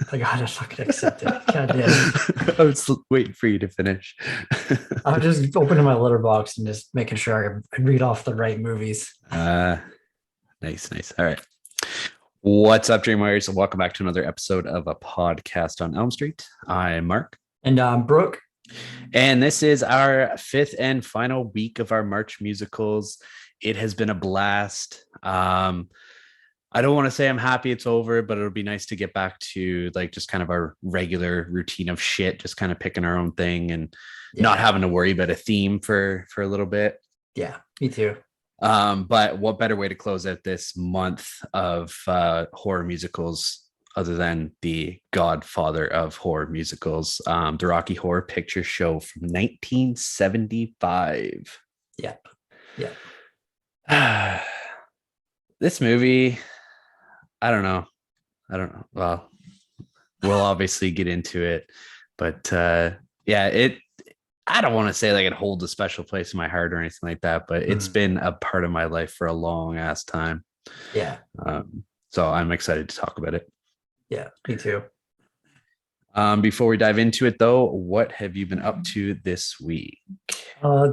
I gotta fucking accept it. God damn it. I was waiting for you to finish. I'm just opening my letterbox and just making sure I read off the right movies. uh, nice. All right. What's up, Dreamers? And welcome back to another episode of a podcast on Elm Street. I'm Mark. And Brooke. And this is our fifth and final week of our March musicals. It has been a blast. I don't want to say I'm happy it's over, but it'll be nice to get back to like just kind of our regular routine of shit, just kind of picking our own thing and not having to worry about a theme for a little bit. Yeah, me too. But what better way to close out this month of horror musicals other than the godfather of horror musicals, the Rocky Horror Picture Show from 1975. Yeah. This movie, I don't know. Well, we'll obviously get into it, but I don't want to say like it holds a special place in my heart or anything like that, but it's been a part of my life for a long ass time. Yeah. So I'm excited to talk about it. Yeah, me too. Before we dive into it though, what have you been up to this week?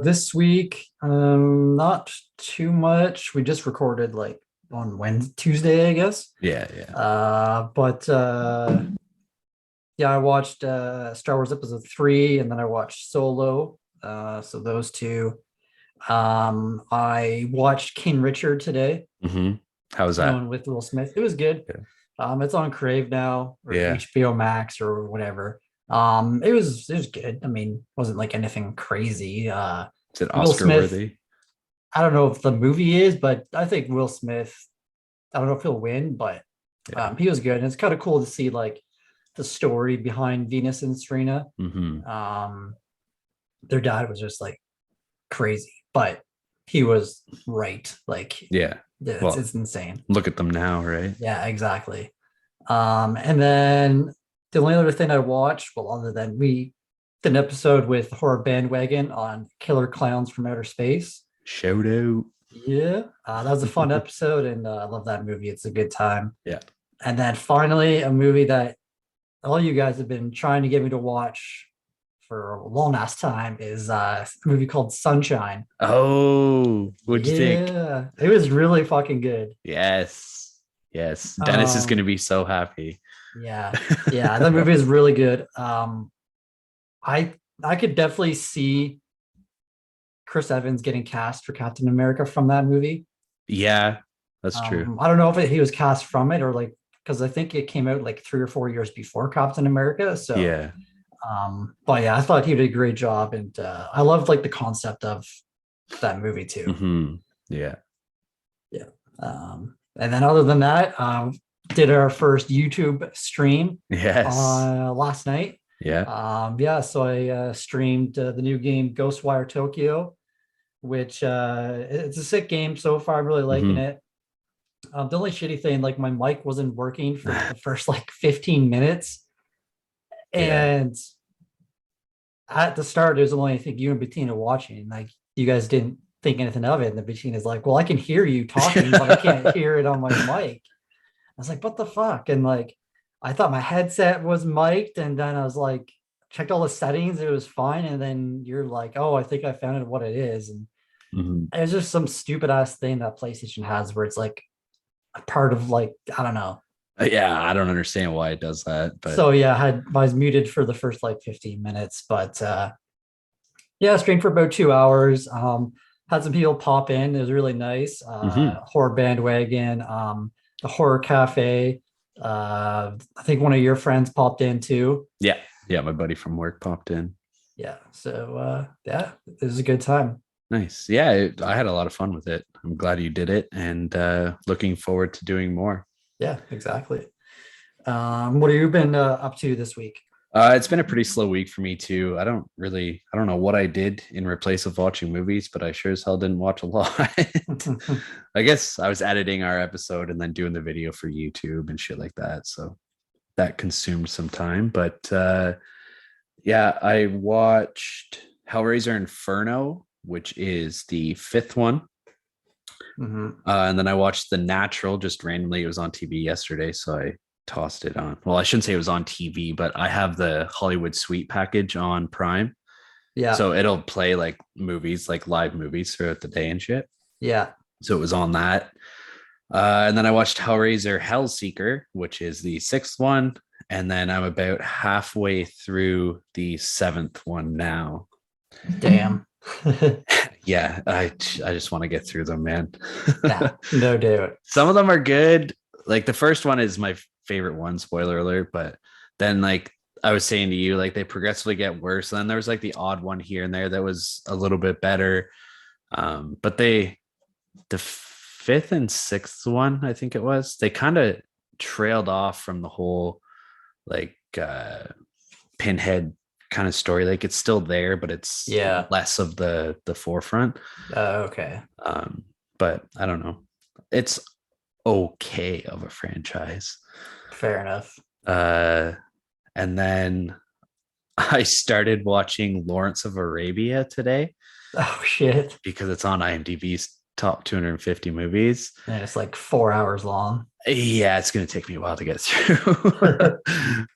This week, not too much. We just recorded like on Tuesday, I guess. Yeah. I watched Star Wars Episode 3, and then I watched Solo. So those two. I watched King Richard today. Mm-hmm. How was that? With Will Smith. It was good. Yeah. It's on Crave now, or HBO Max or whatever. It was good. I mean, wasn't like anything crazy. Is it Oscar worthy? I don't know if the movie is, but I think Will Smith, I don't know if he'll win, but he was good. And it's kind of cool to see like the story behind Venus and Serena. Mm-hmm. Their dad was just like crazy, but he was right. Like, it's insane. Look at them now, right? Yeah, exactly. And then the only other thing I watched, well, other than we did an episode with Horror Bandwagon on Killer Clowns from Outer Space. Shout out. Yeah, that was a fun episode, and I love that movie. It's a good time. Yeah. And then finally, a movie that all you guys have been trying to get me to watch for a long ass time is a movie called Sunshine. Oh, what'd you think? Yeah, it was really fucking good. Yes. Dennis is going to be so happy. Yeah, that movie is really good. I could definitely see Chris Evans getting cast for Captain America from that movie. Yeah, that's true. I don't know if he was cast from it or like, because I think it came out like 3 or 4 years before Captain America. So yeah. But yeah, I thought he did a great job, and I loved like the concept of that movie too. Mm-hmm. Yeah. And then other than that, did our first YouTube stream. Yes. Last night. Yeah. So I streamed the new game Ghostwire Tokyo, which it's a sick game so far. I'm really liking it. The only shitty thing, like my mic wasn't working for the first like 15 minutes. And at the start, there's only, I think, you and Bettina watching. Like, you guys didn't think anything of it. And then Bettina's like, well, I can hear you talking, but I can't hear it on my mic. I was like, what the fuck? And like, I thought my headset was mic'd, and then I was like, checked all the settings, it was fine. And then you're like, oh, I think I found it what it is. And it's just some stupid ass thing that PlayStation has where it's like a part of like, I don't know. Yeah, I don't understand why it does that. But so yeah, I was muted for the first like 15 minutes, but streamed for about 2 hours. Had some people pop in. It was really nice. Horror Bandwagon, the Horror Cafe. I think one of your friends popped in too. Yeah, my buddy from work popped in. Yeah, so it was a good time. Nice. Yeah, I had a lot of fun with it. I'm glad you did it, and looking forward to doing more. Yeah, exactly. What have you been up to this week? It's been a pretty slow week for me too. I don't know what I did in replace of watching movies, but I sure as hell didn't watch a lot. I guess I was editing our episode and then doing the video for YouTube and shit like that. So that consumed some time. But yeah, I watched Hellraiser Inferno, which is the fifth one. And then I watched The Natural just randomly. It was on TV yesterday, so I tossed it on. Well, I shouldn't say it was on TV, but I have the Hollywood Suite package on Prime. Yeah. So it'll play like movies, like live movies throughout the day and shit. Yeah. So it was on that. And then I watched Hellraiser Hellseeker, which is the sixth one. And then I'm about halfway through the seventh one now. Damn. Yeah, I just want to get through them, man. Yeah, no doubt. Some of them are good. Like the first one is my favorite one, spoiler alert, but then like I was saying to you, like they progressively get worse. And then there was like the odd one here and there that was a little bit better. But the fifth and sixth one, I think it was, they kind of trailed off from the whole like Pinhead kind of story. Like it's still there, but it's less of the forefront. Okay. But I don't know. It's okay of a franchise. Fair enough. And then I started watching Lawrence of Arabia today. Oh shit. Because it's on IMDb's top 250 movies. And it's like 4 hours long. Yeah, it's going to take me a while to get through.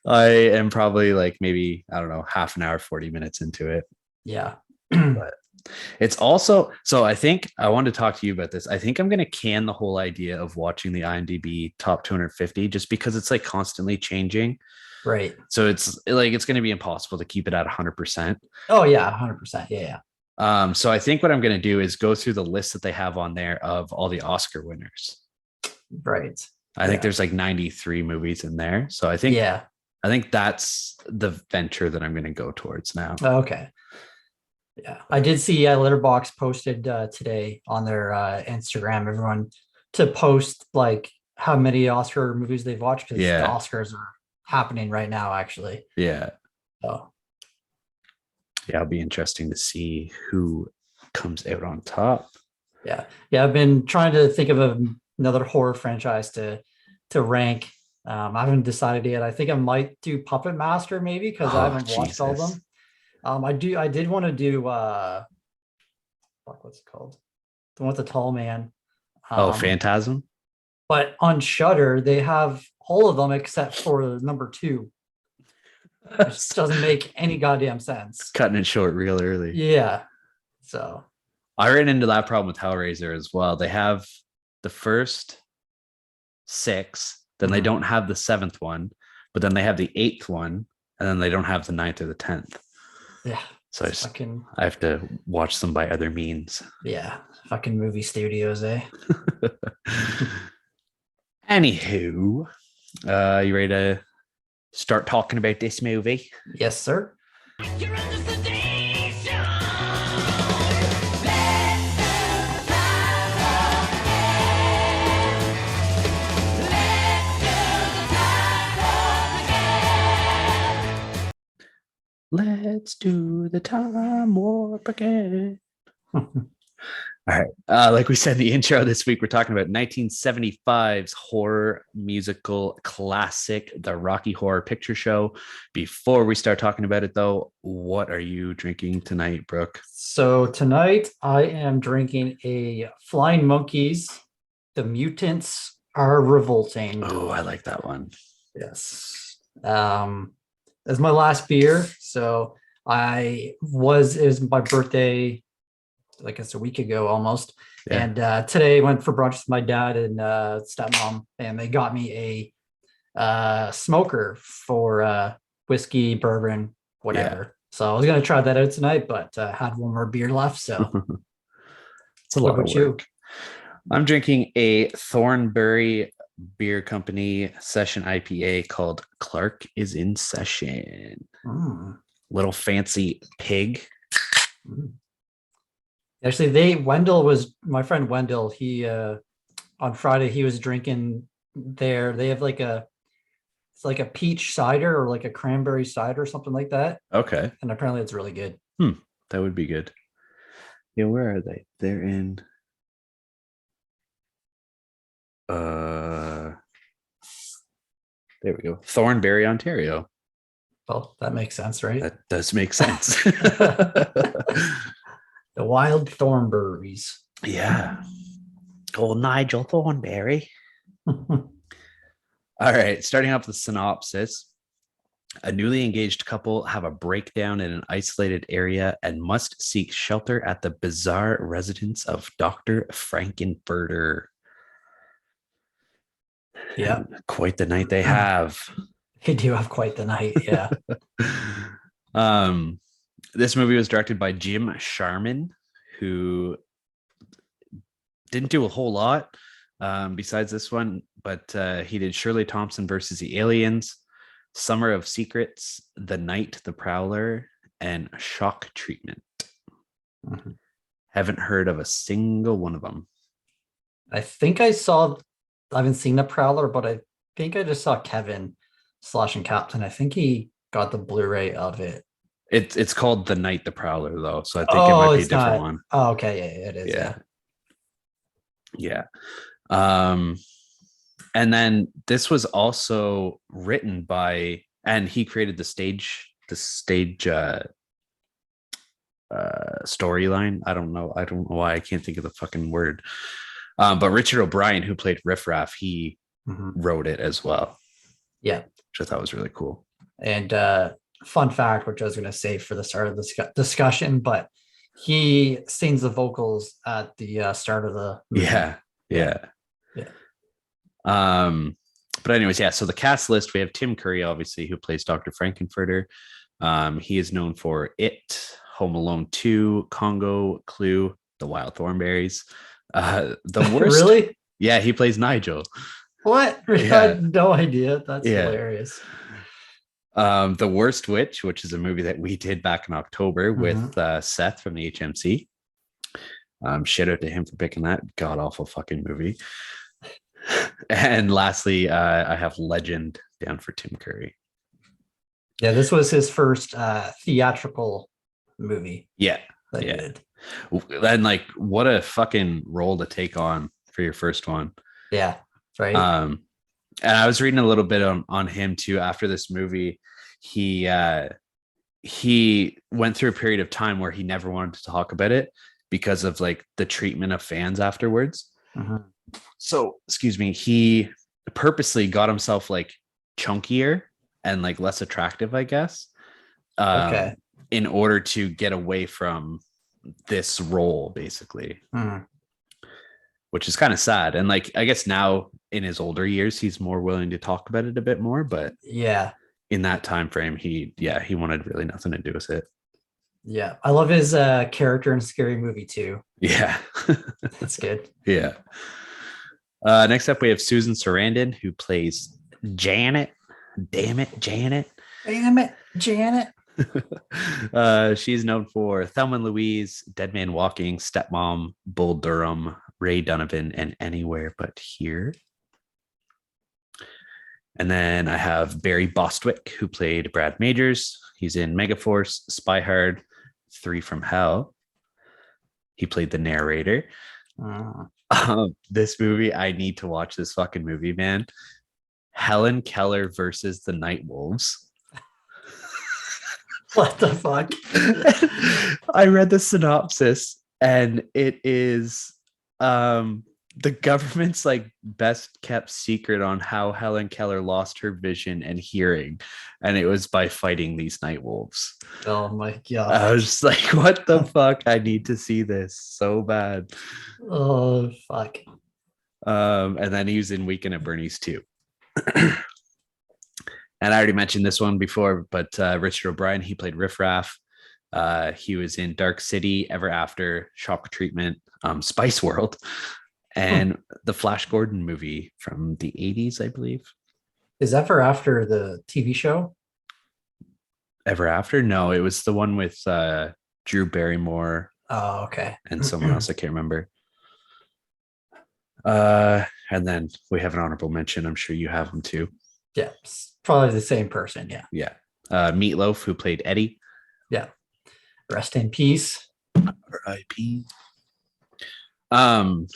I am probably like maybe, I don't know, half an hour, 40 minutes into it. Yeah. But it's also, so I think I wanted to talk to you about this. I think I'm going to can the whole idea of watching the IMDb top 250 just because it's like constantly changing. Right. So it's like, it's going to be impossible to keep it at 100%. Oh yeah, 100%. Yeah. So I think what I'm going to do is go through the list that they have on there of all the Oscar winners. Right. I think there's like 93 movies in there. So I think that's the venture that I'm going to go towards now. Okay. Yeah. I did see Letterboxd posted today on their Instagram, everyone to post like how many Oscar movies they've watched because the Oscars are happening right now, actually. Yeah. So yeah, it'll be interesting to see who comes out on top. Yeah. I've been trying to think of another horror franchise to rank. I haven't decided yet. I think I might do Puppet Master maybe because I haven't watched all of them. I did want to do what's it called? The one with the tall man. Phantasm. But on Shudder, they have all of them except for number 2. Which doesn't make any goddamn sense. Cutting it short real early. Yeah. So I ran into that problem with Hellraiser as well. They have the first 6, then they don't have the 7th one, but then they have the 8th one, and then they don't have the 9th or the 10th. Yeah. So I have to watch them by other means. Yeah. Fucking movie studios, eh? Anywho, you ready to start talking about this movie? Yes, sir. You're under sedation. Let's do the time warp again. All right. Like we said in the intro this week, we're talking about 1975's horror musical classic, The Rocky Horror Picture Show. Before we start talking about it, though, what are you drinking tonight, Brooke? So tonight I am drinking a Flying Monkeys. The Mutants Are Revolting. Oh, I like that one. Yes. As my last beer. So it was my birthday, I guess a week ago almost. Yeah. And today I went for brunch with my dad and stepmom, and they got me a smoker for whiskey, bourbon, whatever. Yeah. So I was going to try that out tonight, but had one more beer left. So it's a lot of work. I'm drinking a Thornbury Beer Company session IPA called Clark is in Session. Little fancy pig. Actually, my friend Wendell, he on Friday he was drinking there. They have like it's like a peach cider or like a cranberry cider or something like that. Okay. And apparently it's really good. That would be good. Yeah, where are they? They're in there we go. Thornbury, Ontario. Well, that makes sense, right? That does make sense. The wild thornberries. Yeah. Oh, Nigel Thornberry. All right, starting off the synopsis. A newly engaged couple have a breakdown in an isolated area and must seek shelter at the bizarre residence of Dr. Frankenfurter. Yeah. Quite the night they have. They do have quite the night. Yeah. This movie was directed by Jim Sharman, who didn't do a whole lot besides this one, but he did Shirley Thompson versus the Aliens, Summer of Secrets, The Night, The Prowler, and Shock Treatment. Mm-hmm. Haven't heard of a single one of them. I haven't seen The Prowler, but I think I just saw Kevin Slosh and Captain. I think he got the Blu-ray of it. It's called The Night, The Prowler, though, so I think it might be a different one. Oh, okay, yeah, it is. Yeah. And then this was also written by, and he created the stage storyline. I don't know why I can't think of the fucking word. But Richard O'Brien, who played Riff Raff, he wrote it as well. Yeah, which I thought was really cool. And fun fact, which I was going to say for the start of the discussion, but he sings the vocals at the start of the movie. Yeah. But anyways, so the cast list, we have Tim Curry, obviously, who plays Dr. Frankenfurter. He is known for It, Home Alone 2, Congo, Clue, The Wild Thornberries. The worst. Really? Yeah, he plays Nigel. What? I had no idea. That's hilarious. The Worst Witch, which is a movie that we did back in October with Seth from the HMC. Shout out to him for picking that god awful fucking movie. And lastly, I have Legend down for Tim Curry. Yeah, this was his first theatrical movie. Yeah. And like, what a fucking role to take on for your first one. Yeah, right. And I was reading a little bit on him too. After this movie, he went through a period of time where he never wanted to talk about it because of like the treatment of fans afterwards. So, excuse me, he purposely got himself like chunkier and like less attractive, I guess. In order to get away from this role, basically. Which is kind of sad. And like, I guess now in his older years, he's more willing to talk about it a bit more, but in that time frame, he wanted really nothing to do with it. Yeah. I love his character in Scary Movie 2. Yeah. That's good. Yeah. Next up, we have Susan Sarandon, who plays Janet. Damn it, Janet. She's known for Thelma and Louise, Dead Man Walking, Stepmom, Bull Durham, Ray Donovan, and Anywhere But Here. And then I have Barry Bostwick, who played Brad Majors. He's in Megaforce, Spy Hard, 3 from Hell. He played the narrator. This movie, I need to watch this fucking movie, man. Helen Keller versus the Night Wolves. What the fuck? I read the synopsis, and it is the government's like best kept secret on how Helen Keller lost her vision and hearing, and it was by fighting these night wolves. Oh my god. I was just like, what the fuck? I need to see this so bad. Oh fuck. And then he was in Weekend at Bernie's too. And I already mentioned this one before, but Richard O'Brien, he played Riff Raff. He was in Dark City, Ever After, Shock Treatment, Spice World, and the Flash Gordon movie from the 80s, I believe. Is Ever After the TV show? Ever After? No, it was the one with Drew Barrymore. Oh, okay. and someone else I can't remember. And then we have an honorable mention. I'm sure you have them too. Yeah, probably the same person. Yeah, Yeah. Meatloaf, who played Eddie. yeah. Rest in peace. R.I.P. And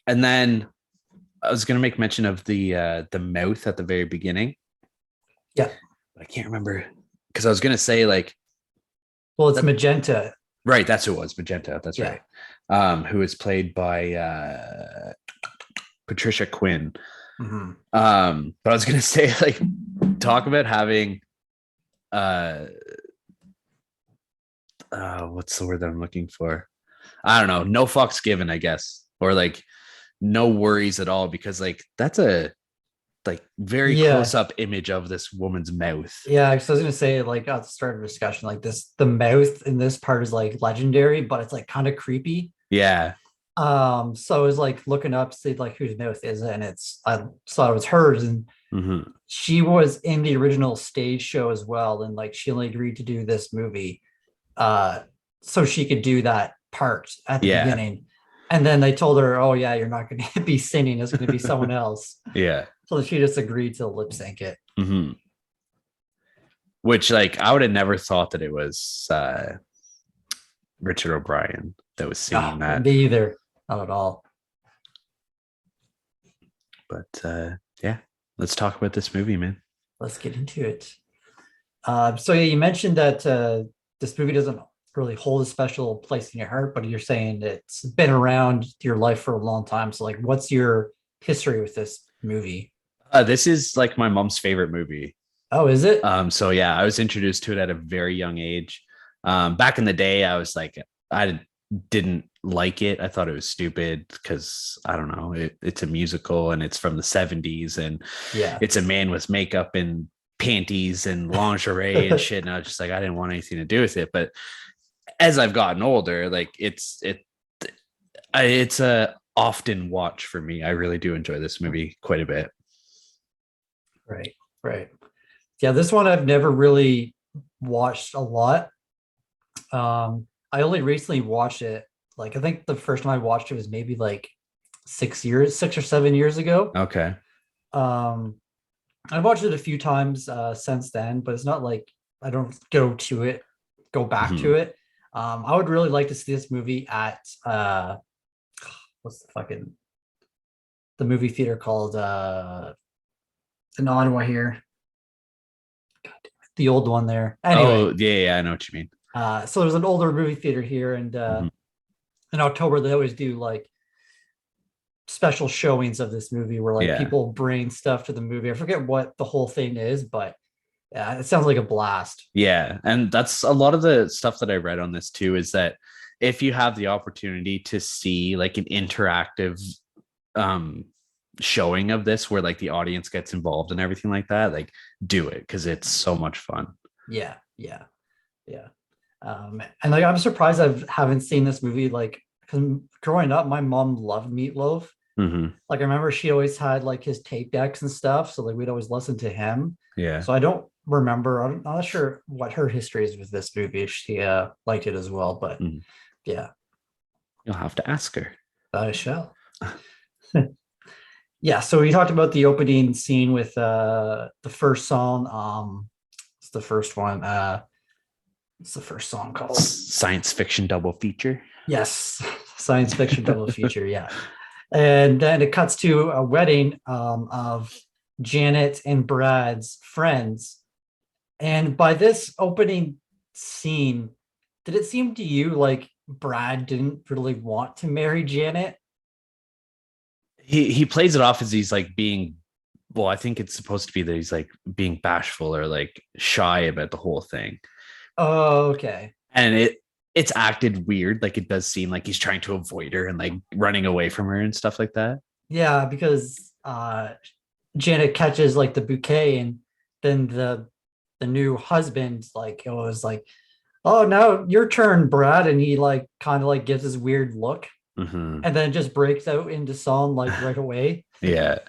then I was gonna make mention of the mouth at the very beginning. Yeah. I can't remember because I was gonna say like, well, it's magenta. Right, that's who it was, Magenta. That's Yeah. right. Who is played by Patricia Quinn. Mm-hmm. But I was gonna say, like, talk about having what's the word that I'm looking for? I don't know, no fucks given, I guess, or like no worries at all, because like that's a like very close up image of this woman's mouth. Yeah, so I was gonna say, like at the start of the discussion, like the mouth in this part is like legendary, but it's like kind of creepy. Yeah. So I was like looking up to see like whose mouth is it, and I saw it was hers, and she was in the original stage show as well, and like she only agreed to do this movie so she could do that part at the beginning. And then they told her, oh yeah, you're not going to be singing, it's going to be someone else. Yeah. So she just agreed to lip sync it. Which, like, I would have never thought that it was Richard O'Brien that was singing that. Me either. Not at all. But yeah, let's talk about this movie, man. Let's get into it. So yeah, you mentioned that this movie doesn't really hold a special place in your heart, but you're saying it's been around your life for a long time. So like, what's your history with this movie? This is like my mom's favorite movie. Oh, is it? So yeah, I was introduced to it at a very young age. Back in the day, I was like, I didn't like it. I thought it was stupid because I don't know, it's a musical and it's from the 70s, and it's a man with makeup and panties and lingerie and shit. And I was just like, I didn't want anything to do with it. But as I've gotten older, like it's a often watch for me. I really do enjoy this movie quite a bit. Right. Yeah, this one I've never really watched a lot. I only recently watched it. Like, I think the first time I watched it was maybe like 6 or 7 years ago. Okay. I've watched it a few times since then, but it's not like I don't go back to it. I would really like to see this movie at what's the movie theater called in Ottawa here. God, the old one there. Anyway. Oh yeah, I know what you mean. So there's an older movie theater here, and in October they always do like special showings of this movie where like people bring stuff to the movie. I forget what the whole thing is, but yeah, it sounds like a blast. Yeah, and that's a lot of the stuff that I read on this too, is that if you have the opportunity to see like an interactive showing of this where like the audience gets involved and everything like that, like do it, because it's so much fun. Yeah. And like I'm surprised I haven't seen this movie, like, because growing up my mom loved Meatloaf. Like I remember she always had like his tape decks and stuff, so like we'd always listen to him. So I don't remember, I'm not sure what her history is with this movie, if she liked it as well, but yeah, you'll have to ask her. I shall. Yeah, so we talked about the opening scene with the first song. It's the first one. What's the first song called? Science fiction double feature. Yes, science fiction double feature. Yeah, and then it cuts to a wedding of Janet and Brad's friends. And by this opening scene, did it seem to you like Brad didn't really want to marry Janet? He plays it off as he's like being, well, I think it's supposed to be that he's like being bashful or like shy about the whole thing. Oh, okay. And it's acted weird. Like it does seem like he's trying to avoid her and like running away from her and stuff like that. Yeah, because Janet catches like the bouquet, and then the new husband like it was like, oh, now your turn, Brad, and he like kind of like gives this weird look, and then just breaks out into song like right away. Yeah.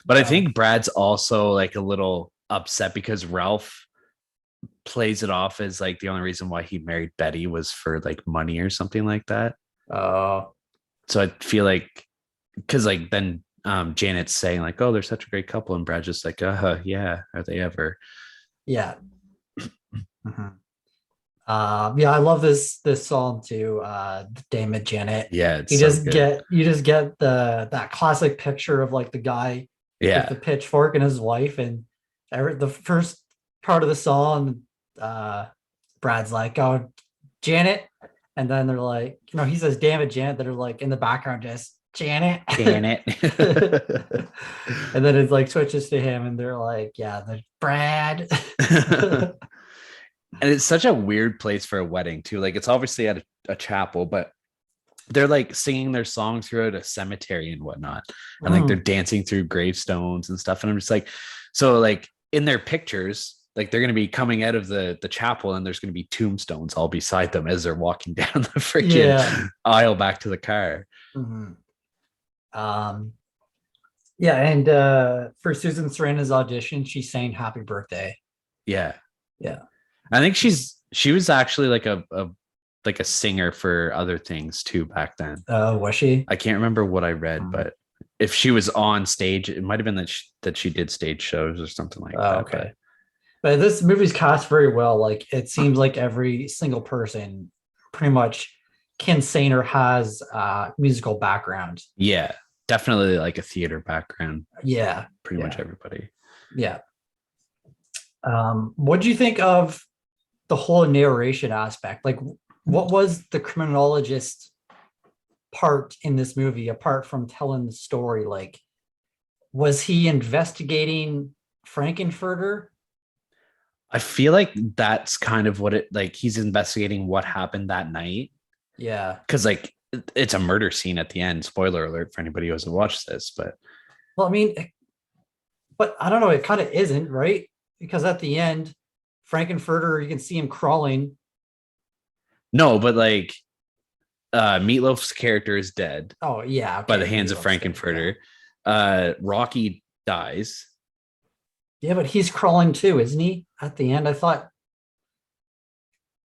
But I think Brad's also like a little upset because Ralph plays it off as like the only reason why he married Betty was for like money or something like that. Oh, So I feel like, because like then Janet's saying like, oh, they're such a great couple, and Brad's just like, yeah, are they ever? yeah. Mhm. Yeah, I love this song too. Damn it, Janet. Yeah, it's so good. You just get that classic picture of like the guy with the Yeah. pitchfork and his wife, and the first part of the song, Brad's like, "Oh, Janet," and then they're like, he says, "Damn it, Janet." They're like in the background, just Janet. Janet. And then it like switches to him, and they're like, "Yeah, the Brad." And it's such a weird place for a wedding too. Like it's obviously at a chapel, but they're like singing their songs throughout a cemetery and whatnot, and like they're dancing through gravestones and stuff. And I'm just like, so like in their pictures, like they're going to be coming out of the chapel, and there's going to be tombstones all beside them as they're walking down the freaking aisle back to the car. Yeah, and for Susan Sarandon's audition, she sang "Happy Birthday." Yeah. Yeah. I think she was actually like a singer for other things too back then. Oh, was she? I can't remember what I read, but if she was on stage, it might have been that she did stage shows or something like that. Okay. But this movie's cast very well. Like it seems like every single person pretty much can sing or has musical background. Yeah, definitely like a theater background. Yeah. Pretty much everybody. Yeah. What do you think of the whole narration aspect? Like, what was the criminologist part in this movie apart from telling the story? Like, was he investigating Frankenfurter? I feel like that's kind of what it like. He's investigating what happened that night. Yeah, because like it's a murder scene at the end. Spoiler alert for anybody who hasn't watched this, but well, I mean, but I don't know. It kind of isn't, right? Because at the end, Frankenfurter, you can see him crawling. No, but like Meatloaf's character is dead. Oh yeah, okay. By the hands of Frankenfurter. Rocky dies. Yeah, but he's crawling too, isn't he? At the end, I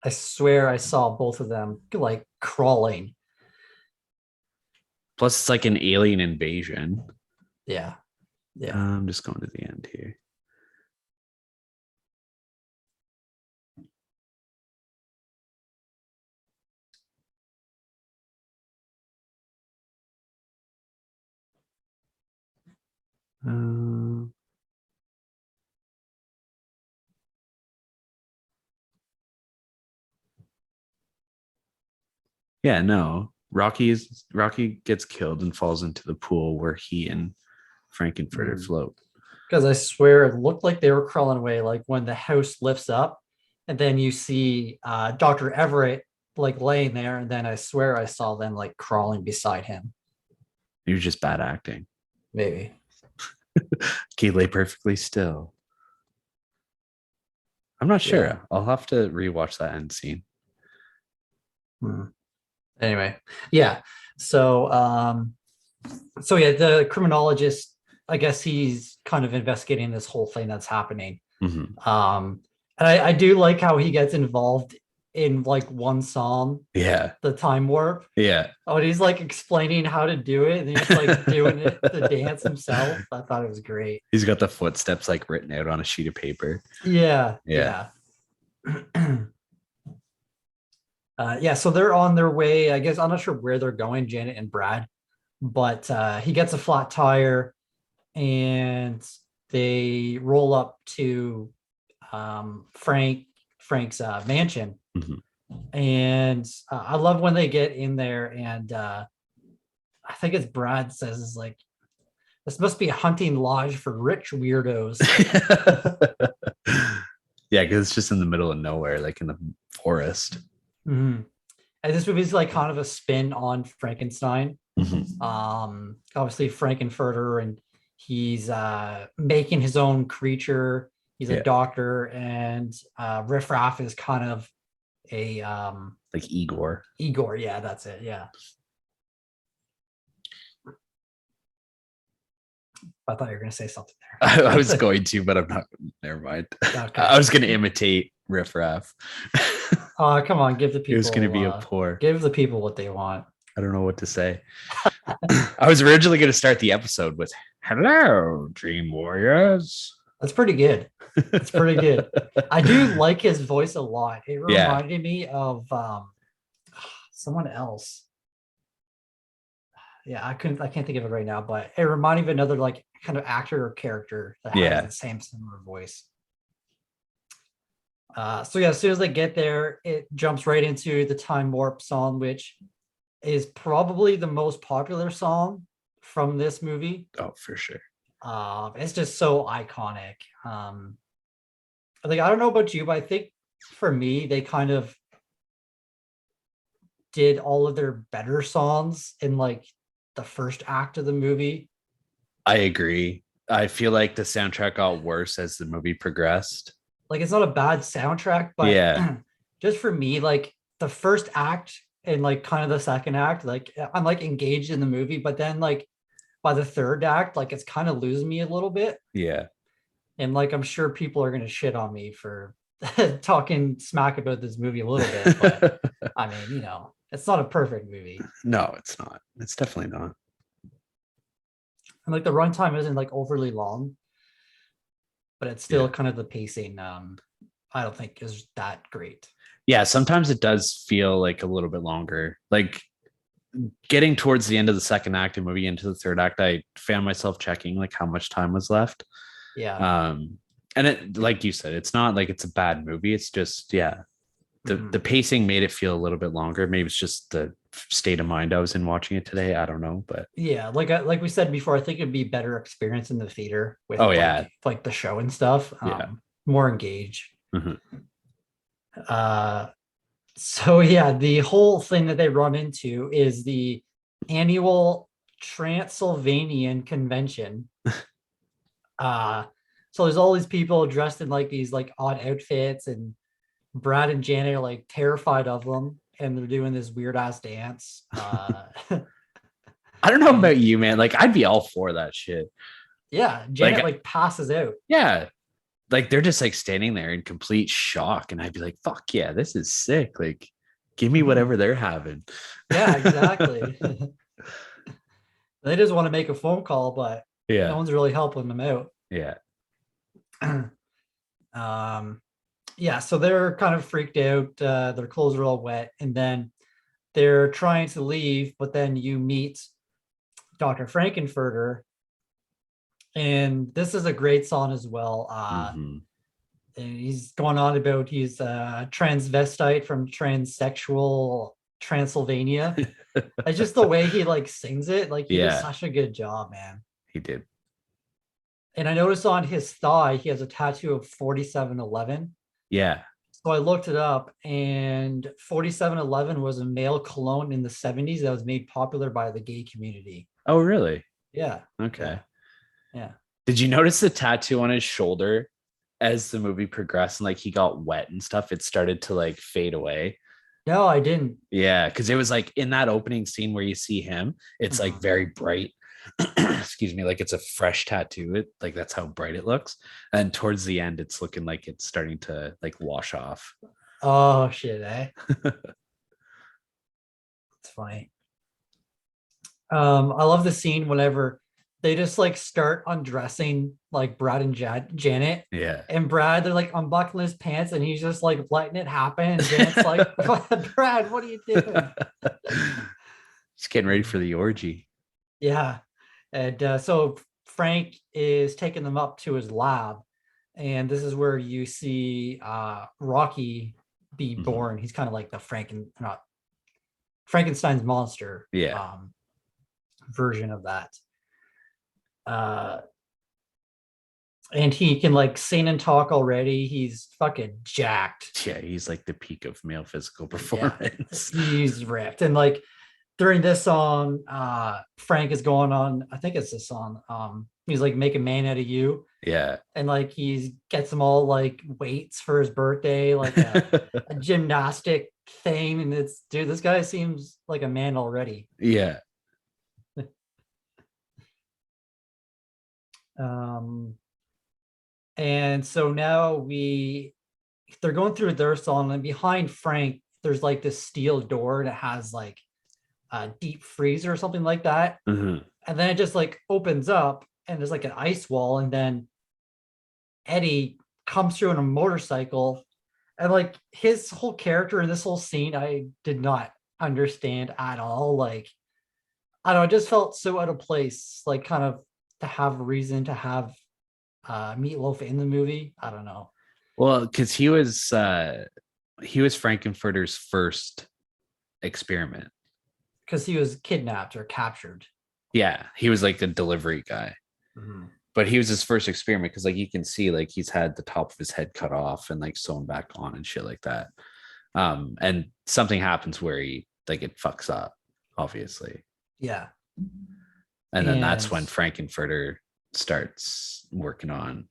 swear I saw both of them like crawling. Plus, it's like an alien invasion. Yeah. Yeah. I'm just going to the end here. Yeah, no. Rocky gets killed and falls into the pool where he and Frankenfurter float. Because I swear it looked like they were crawling away, like when the house lifts up, and then you see Dr. Everett like laying there, and then I swear I saw them like crawling beside him. It was just bad acting. Maybe. He lay perfectly still. I'm not sure. Yeah. I'll have to rewatch that end scene. Anyway, yeah. So yeah, the criminologist, I guess he's kind of investigating this whole thing that's happening. And I do like how he gets involved in like one song. Yeah. The time warp. Yeah. Oh, and he's like explaining how to do it, and he's like doing it, the dance himself. I thought it was great. He's got the footsteps like written out on a sheet of paper. Yeah. So they're on their way. I guess I'm not sure where they're going, Janet and Brad, but he gets a flat tire, and they roll up to Frank's mansion. And I love when they get in there, and I think it's Brad says, is like, this must be a hunting lodge for rich weirdos. Yeah, because it's just in the middle of nowhere, like in the forest. And this movie is like kind of a spin on Frankenstein. Obviously Frankenfurter, and he's making his own creature. He's a doctor, and Riff Raff is kind of a like Igor. Yeah, that's it. Yeah. I thought you were going to say something there. I was going to, but I'm not. Never mind. Okay. I was going to imitate riffraff. Come on, give the It was going to people be a poor. give the people what they want. I don't know what to say. I was originally going to start the episode with "Hello, Dream Warriors." That's pretty good. It's pretty good. I do like his voice a lot. It Yeah. reminded me of someone else. Yeah, I can't think of it right now, but it reminded me of another like kind of actor or character that has the same similar voice. So yeah, as soon as they get there, it jumps right into the Time Warp song, which is probably the most popular song from this movie. Oh, for sure. It's just so iconic. Like I don't know about you, but I think for me, they kind of did all of their better songs in like the first act of the movie. I agree. I feel like the soundtrack got worse as the movie progressed. Like it's not a bad soundtrack, but Yeah. just for me, like the first act and like kind of the second act, like I'm like engaged in the movie, but then like by the third act, like it's kind of losing me a little bit. Yeah. And like I'm sure people are gonna shit on me for talking smack about this movie a little bit, but I mean, it's not a perfect movie. No, it's not. It's definitely not. And like the runtime isn't like overly long, but it's still kind of the pacing. I don't think is that great. Yeah, sometimes it does feel like a little bit longer. Like getting towards the end of the second act and moving into the third act, I found myself checking like how much time was left. Yeah. And it, like you said, it's not like it's a bad movie. It's just, yeah, the pacing made it feel a little bit longer. Maybe it's just the state of mind I was in watching it today. I don't know, but yeah, like we said before, I think it'd be better experience in the theater with like the show and stuff. More engaged. So yeah, the whole thing that they run into is the annual Transylvanian convention. So there's all these people dressed in like these like odd outfits, and Brad and Janet are like terrified of them, and they're doing this weird ass dance. I don't know about you, man. Like I'd be all for that shit. Yeah, Janet like passes out. Yeah. Like they're just like standing there in complete shock. And I'd be like, fuck yeah, this is sick. Like, give me whatever they're having. Yeah, exactly. They just want to make a phone call, but no one's really helping them out. Yeah. Yeah, so they're kind of freaked out. Their clothes are all wet, and then they're trying to leave, but then you meet Dr. Frankenfurter, and this is a great song as well. And he's going on about he's a transvestite from transsexual Transylvania. It's just the way he like sings it. Like he did such a good job, man. He did. And I noticed on his thigh, he has a tattoo of 4711. Yeah. So I looked it up, and 4711 was a male cologne in the 70s that was made popular by the gay community. Oh, really? Yeah. Okay. Yeah. Did you notice the tattoo on his shoulder as the movie progressed and like he got wet and stuff? It started to like fade away. No, I didn't. Yeah, because it was like in that opening scene where you see him, it's like very bright. Excuse me, like it's a fresh tattoo. It like that's how bright it looks. And towards the end, it's looking like it's starting to like wash off. Oh shit, eh? It's funny. I love the scene whenever they just like start undressing like Brad and Janet. Yeah. And Brad, they're like unbuckling his pants and he's just like letting it happen. And Janet's like, Brad, what are you doing? Just getting ready for the orgy. Yeah. And so Frank is taking them up to his lab. And this is where you see Rocky be born. He's kind of like the Frankenstein's monster version of that. And he can like sing and talk already. He's fucking jacked. Yeah, he's like the peak of male physical performance. Yeah, he's ripped. And like during this song, Frank is going on, I think it's this song. He's like Make a Man Out of You. Yeah. And like he gets them all like weights for his birthday, like a gymnastic thing. And it's, dude, this guy seems like a man already. Yeah. And so now we they're going through their song, and behind Frank, there's like this steel door that has like a deep freezer or something like that. Mhm. And then it just like opens up and there's like an ice wall, and then Eddie comes through on a motorcycle. And like his whole character in this whole scene, I did not understand at all. Like, I don't know, it just felt so out of place, like kind of to have a reason to have Meatloaf in the movie. I don't know. Well, because he was Frankenfurter's first experiment. Because he was kidnapped or captured. Yeah, he was like the delivery guy. Mm-hmm. But he was his first experiment because like you can see like he's had the top of his head cut off and like sewn back on and shit like that. And something happens where he like it fucks up, obviously. Yeah. And then that's when And Frankenfurter starts working on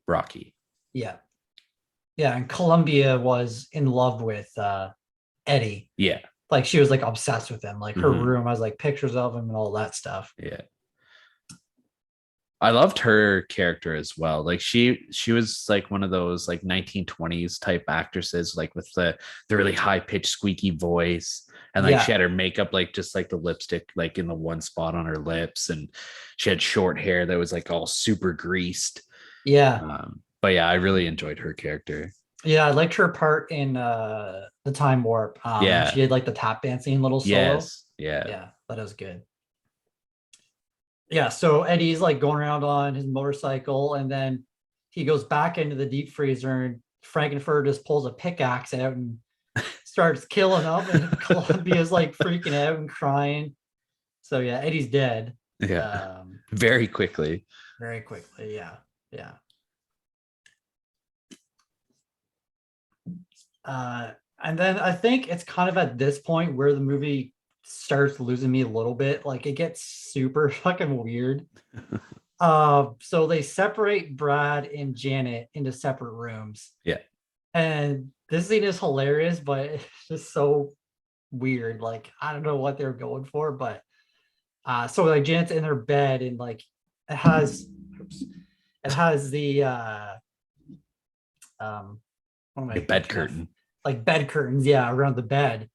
Rocky. yeah. Yeah. And Columbia was in love with Eddie. Yeah. Like she was like obsessed with him. Like her Mhm. room has like pictures of him and all that stuff. Yeah. I loved her character as well. Like she was like one of those like 1920s type actresses, like with the really high pitched squeaky voice, and like Yeah. she had her makeup like just like the lipstick like in the one spot on her lips, and she had short hair that was like all super greased. Yeah. But yeah, I really enjoyed her character. Yeah. I liked her part in the Time Warp. And she Yeah. did like the tap dancing little solo. Yes. Yeah. Yeah, that was good. Yeah, so Eddie's like going around on his motorcycle, and then he goes back into the deep freezer, and Frankenfurter just pulls a pickaxe out and starts killing them, and Columbia's like freaking out and crying. So yeah, Eddie's dead. Yeah. Very quickly. Very quickly. Yeah. Yeah. And then I think it's kind of at this point where the movie starts losing me a little bit. Like it gets super fucking weird. So they separate Brad and Janet into separate rooms. Yeah. And this scene is hilarious, but it's just so weird. Like I don't know what they're going for, but so like Janet's in her bed, and like it has the The bed curtain. like bed curtains, yeah, around the bed.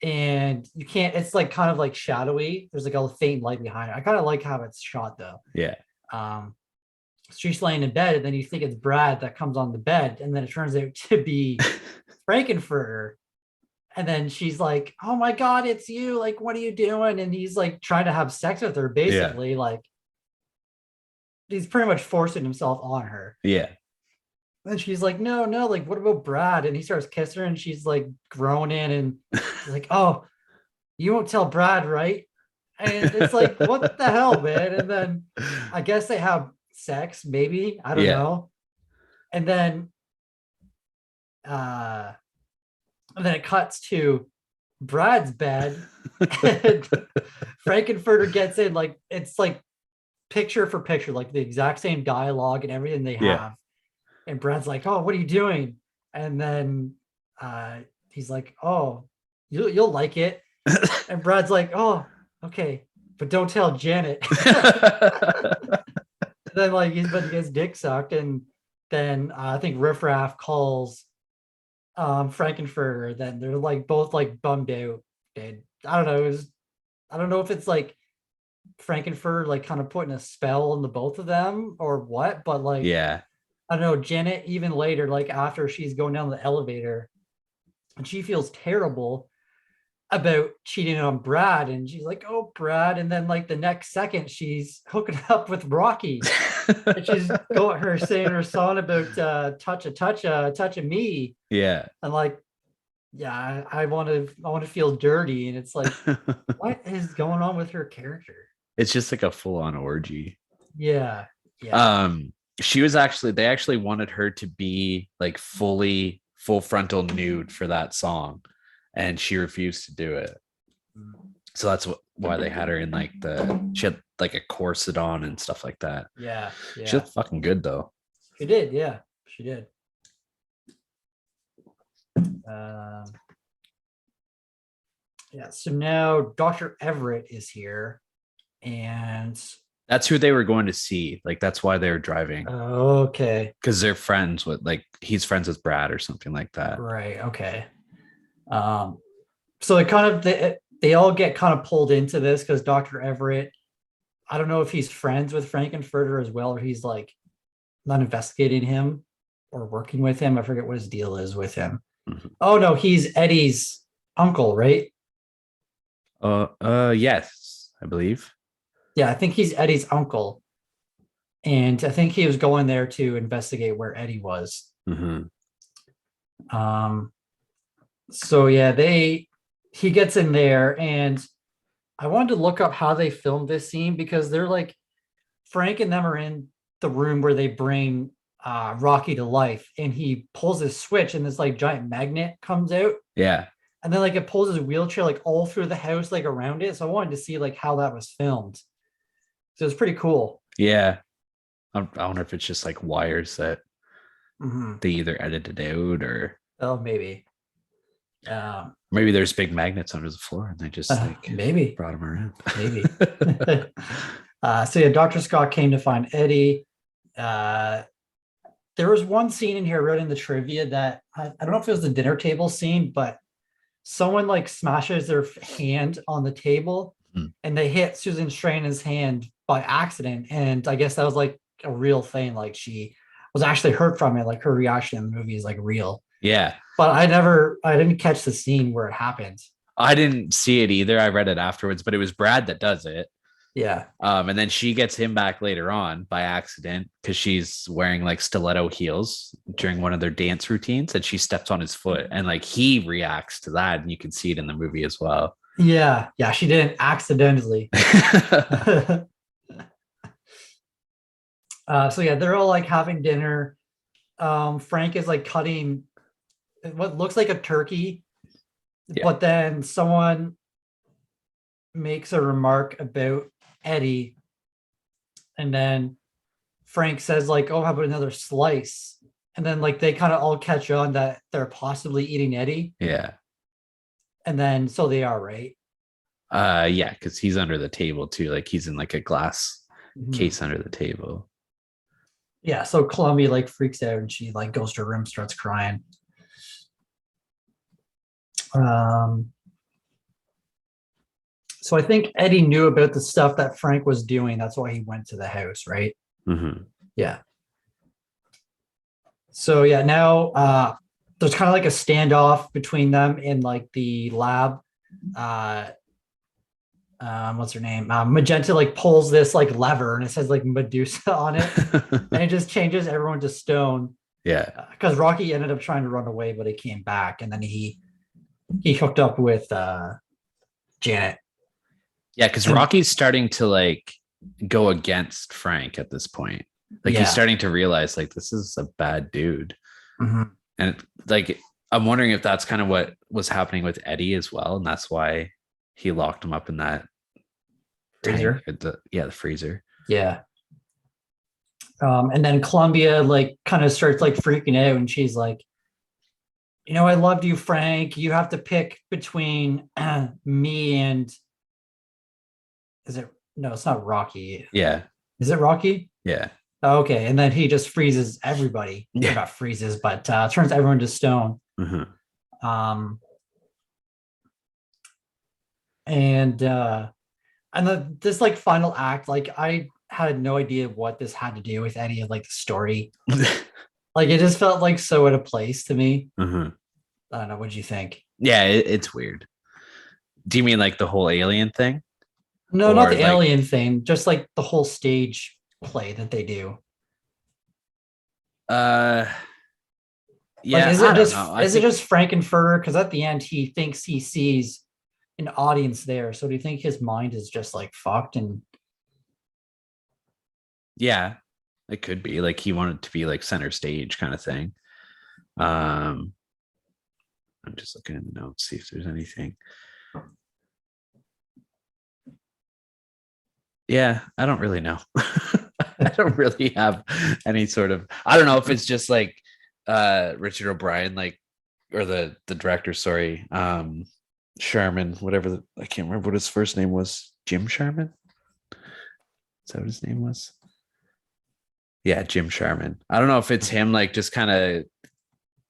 And you can't, it's like kind of like shadowy. There's like a faint light behind it. I kind of like how it's shot though. Yeah. She's laying in bed, and then you think it's Brad that comes on the bed, and then it turns out to be Frankenfurter. And then she's like, "Oh my god, it's you! Like, what are you doing?" And he's like trying to have sex with her, basically. Yeah. Like, he's pretty much forcing himself on her. Yeah. And she's like, no, like, what about Brad? And he starts kissing her, and she's like groaning, and she's like, oh, you won't tell Brad, right? And it's like, what the hell, man? And then I guess they have sex, maybe. I don't know. And then it cuts to Brad's bed, and Frankenfurter gets in, like, it's like picture for picture, like the exact same dialogue and everything they have. Yeah. And Brad's like, oh, what are you doing? And then he's like, oh, you'll like it. And Brad's like, oh, okay, but don't tell Janet. Then like he gets dick sucked, and then I think Riff Raff calls Frankenfurter. Then they're like both like bummed out. Dead. I don't know. I don't know if it's like Frankenfurter like kind of putting a spell on the both of them or what, but like yeah. I don't know, Janet, even later, like after she's going down the elevator, and she feels terrible about cheating on Brad, and she's like, oh, Brad. And then like the next second she's hooking up with Rocky. And she's going her saying her song about touch of me. Yeah. And like, yeah, I want to feel dirty. And it's like, what is going on with her character? It's just like a full-on orgy. Yeah. They actually wanted her to be like full frontal nude for that song, and she refused to do it. So that's why they had her in like she had like a corset on and stuff like that. Yeah. She looked fucking good though. She did. Yeah, she did. Yeah. So now Dr. Everett is here, and That's who they were going to see. Like that's why they were driving. Okay. Because they're friends with like he's friends with Brad or something like that. Right. Okay. Um, so it kind of they all get kind of pulled into this because Dr. Everett, I don't know if he's friends with Frankenfurter as well, or he's like not investigating him or working with him. I forget what his deal is with him. Mhm. Oh no, he's Eddie's uncle, right? Yes, I believe. Yeah, I think he's Eddie's uncle. And I think he was going there to investigate where Eddie was. Mm-hmm. So yeah, he gets in there, and I wanted to look up how they filmed this scene because they're like Frank and them are in the room where they bring Rocky to life, and he pulls his switch, and this like giant magnet comes out, Yeah. and then like it pulls his wheelchair like all through the house, like around it. So I wanted to see like how that was filmed. So it was pretty cool. Yeah. I wonder if it's just like wires that Mm-hmm. they either edited out or Oh, maybe. maybe there's big magnets under the floor and they just like maybe brought them around. Maybe. So yeah, Dr. Scott came to find Eddie. There was one scene in here wrote in the trivia that I don't know if it was the dinner table scene, but someone like smashes their hand on the table and they hit Susan Sarandon's hand by accident. And I guess that was like a real thing. Like she was actually hurt from it. Like her reaction in the movie is like real. Yeah. But I didn't catch the scene where it happened. I didn't see it either. I read it afterwards, but it was Brad that does it. Yeah. And then she gets him back later on by accident because she's wearing like stiletto heels during one of their dance routines and she steps on his foot and like he reacts to that and you can see it in the movie as well. Yeah. Yeah. She didn't accidentally. So yeah, they're all like having dinner. Frank is like cutting what looks like a turkey, but then someone makes a remark about Eddie, and then Frank says like, "Oh, how about another slice?" And then like they kind of all catch on that they're possibly eating Eddie. Yeah. And then so they are, right? Yeah, because he's under the table too. Like he's in like a glass case under the table. Yeah, so Columbia like freaks out and she like goes to her room, starts crying. So I think Eddie knew about the stuff that Frank was doing. That's why he went to the house, right? Mm-hmm. Yeah. So yeah, now there's kind of like a standoff between them in like the lab. What's her name? Magenta like pulls this like lever and it says like Medusa on it, and it just changes everyone to stone. Yeah. Because Rocky ended up trying to run away, but he came back, and then he hooked up with Janet. Yeah, because Rocky's starting to like go against Frank at this point. Like he's starting to realize like this is a bad dude. Mm-hmm. And like I'm wondering if that's kind of what was happening with Eddie as well. And that's why he locked him up in that freezer. The freezer. Yeah. And then Columbia like kind of starts like freaking out, and she's like, "You know, I loved you, Frank. You have to pick between me and no, it's not Rocky. Yeah. Is it Rocky? Yeah. Okay. And then he just freezes everybody. Yeah. Not freezes, but turns everyone to stone. Mm-hmm. And this like final act, like I had no idea what this had to do with any of like the story. Like it just felt like so out of place to me. Mm-hmm. I don't know. What'd you think? Yeah, it's weird. Do you mean like the whole alien thing? No, not the alien thing. Just like the whole stage play that they do. Yeah. Like, is it just Frankenfurter? Because at the end he thinks he sees an audience there. So do you think his mind is just like fucked? And yeah, it could be like he wanted to be like center stage kind of thing. I'm just looking in the notes, see if there's anything. Yeah, I don't really know. I don't really have any sort of, I don't know if it's just like Richard O'Brien, like, or the director, sorry, Sherman, whatever, I can't remember what his first name was. Jim Sherman? Is that what his name was? Yeah, Jim Sharman. I don't know if it's him like just kind of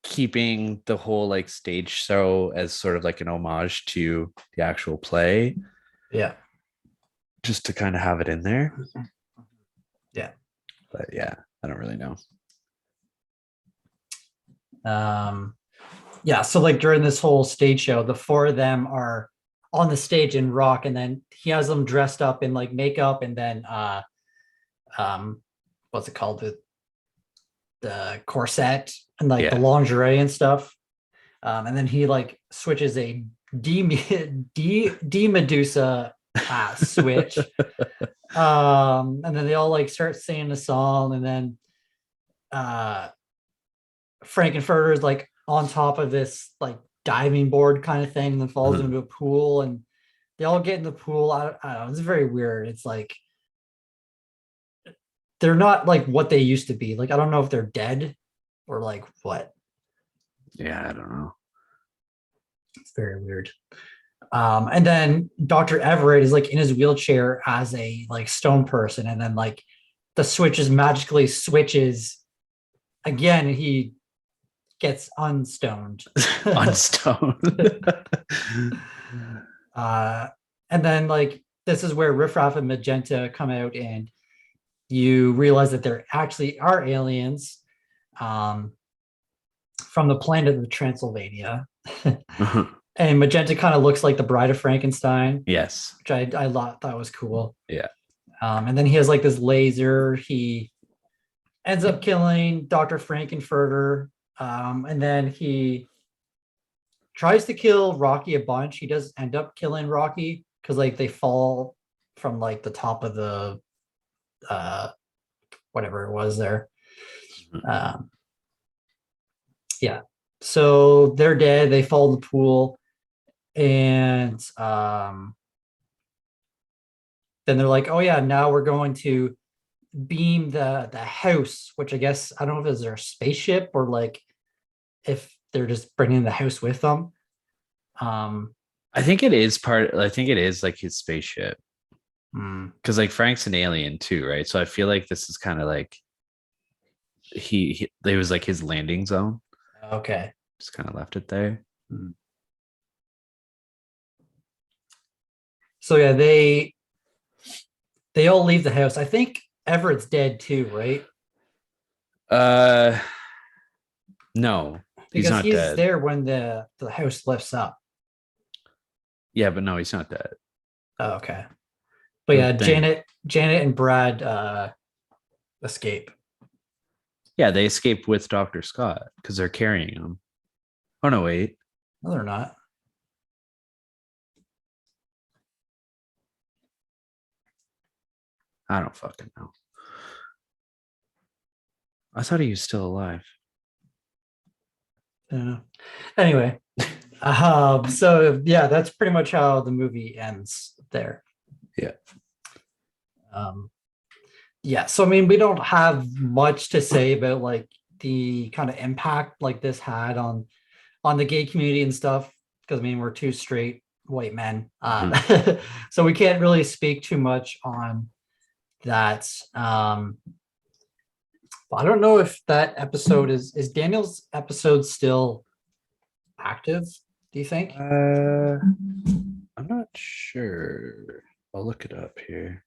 keeping the whole like stage show as sort of like an homage to the actual play. Yeah. Just to kind of have it in there. Yeah. But yeah, I don't really know. Yeah, so like during this whole stage show, the four of them are on the stage in rock, and then he has them dressed up in like makeup, and then what's it called, the corset and like the lingerie and stuff, and then he like switches a D Medusa switch, and then they all like start singing the song, and then Frankenfurter is like on top of this like diving board kind of thing, and then falls into a pool, and they all get in the pool. I don't know, it's very weird. It's like they're not like what they used to be. Like I don't know if they're dead or like what. Yeah, I don't know. It's very weird. And then Dr. Everett is like in his wheelchair as a like stone person, and then like the switches magically switches again, and he gets unstoned. And then like this is where Riff Raff and Magenta come out, and you realize that there actually are aliens from the planet of Transylvania. And Magenta kind of looks like the Bride of Frankenstein. Yes. Which I thought was cool. Yeah. And then he has like this laser. He ends up killing Dr. Frankenfurter. And then he tries to kill Rocky a bunch. He does end up killing Rocky because like they fall from like the top of the whatever it was there. Yeah. So they're dead. They fall in the pool. And then they're like, oh yeah, now we're going to beam the house, which I guess I don't know if it's their spaceship or like if they're just bringing the house with them. I think it is like his spaceship, because like Frank's an alien too, right? So I feel like this is kind of like he it was like his landing zone. Okay, just kind of left it there. So yeah, they all leave the house. I think Everett's dead too, right? No, because he's dead. There when the house lifts up. Yeah, but no, he's not dead. Oh, okay. But yeah, Janet and Brad escape. Yeah, they escape with Dr. Scott because they're carrying him. Oh no, wait. No, they're not. I don't fucking know. I thought he was still alive. I don't know. Anyway, so yeah, that's pretty much how the movie ends there. Yeah. Yeah. So I mean, we don't have much to say about like the kind of impact like this had on the gay community and stuff, because I mean we're two straight white men, so we can't really speak too much on that. I don't know if that episode is Daniel's episode still active, do you think? I'm not sure. I'll look it up here.